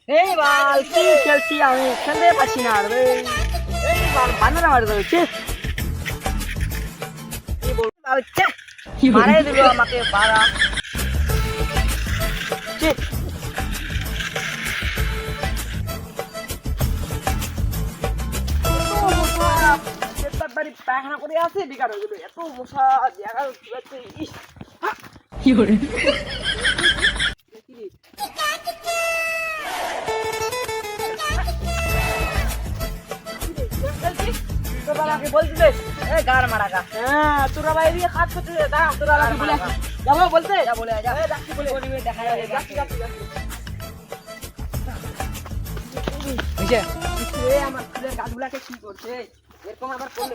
এই বাল কি খেলছি আমি খেলতে পারছি না রে। এই বাল বান্না মারে দিচ্ছে। কি বল বাল কে মারে দিল আমাকে বাড়া। ছি বাড়ি পায়খানা করে আছে বেকার হয়ে গেল এত মশা জায়গা ইস কি করে আমার ফুলের গাছগুলাকে কি করছে এরকম আবার করলে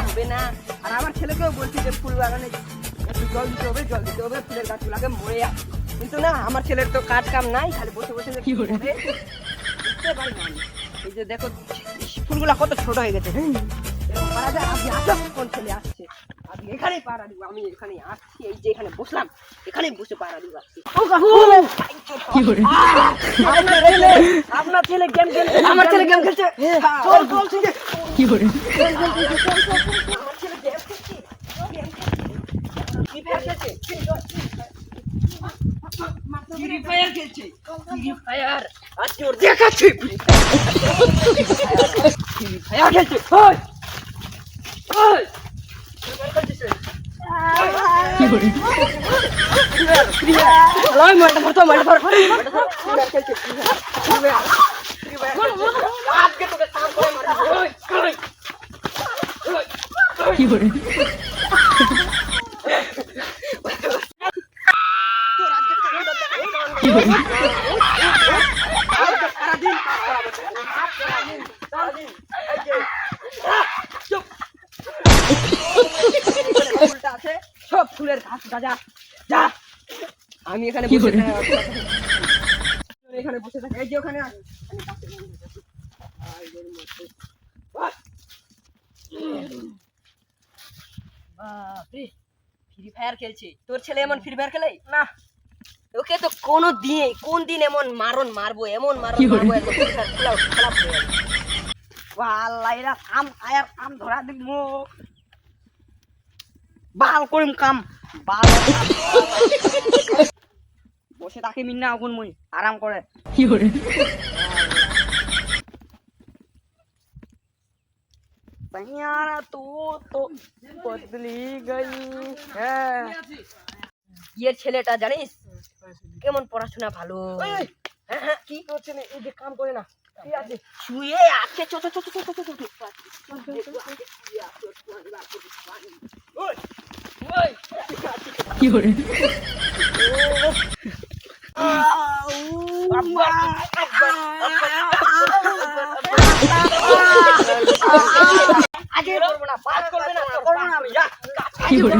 হবে না। আর আমার ছেলেকেও বলছি যে ফুল বাগানে একটু জল দিতে হবে ফুলের গাছগুলাকে মরে যাচ্ছে কিন্তু না আমার ছেলের তো কাজ কাম নাই খালি বসে বসে কি করে বুঝতে পারি না আমি। এই যে দেখো ফুলগুলা কত ছোট হয়ে গেছে এরকম পারা যায় আপনি আসো কোন ছেলে আসছে আপনি এখানেই পাড়া দিব আমি এখানে আসছি এই যে এখানে বসলাম এখানেই বসে পাড়া দিব আসছি কি করে আপনার ছেলে গেম খেলছে আমার ছেলে গেম খেলছে চল বলছি যে কি করে আমার ছেলে গেম খেলছে কি খেলছে ফ্রি ফায়ার খেলছে ফ্রি ফায়ার আজকে ওর দেখাচ্ছি ফ্রি ফায়ার খেলছে ওই ওই কি করে ফ্রি ফায়ার লয় মারটা ধরতো মারটা ধর মারটা খেলছে ফ্রি ফায়ার আজকে তোকে সাম করে মারবো ওই কি করে তোর আজকে কি করে সব ফুলের গাছ গাজা যা আমি এখানে কি বসে করে? এখানে বসে থাকি এই যে ওখানে ফ্রি ফায়ার খেলছে তোর ছেলে এমন ফ্রি ফায়ার খেলে না ওকে তো কোন দিন এমন মারবো এমন কি করে? মারবো এত ফ্রি ফায়ার খারাপ হয়ে যাবে আল্লাহ এরা কাম ধরা দিব বাল করিম কাম বাল বসে থাকি মিন্না এখন মুই আরাম করে কি করে यारा तू तो बदली गई হ্যাঁ ইয়ের ছেলেটা জানিস কেমন পড়াশোনা ভালো হ্যাঁ কি করছে না এই যে কাম করে না ঠিক আছে শুয়ে আছে চো ওই ওই কি করে আগে করবো না বাদ করবে না করবো না আমি যা কি করে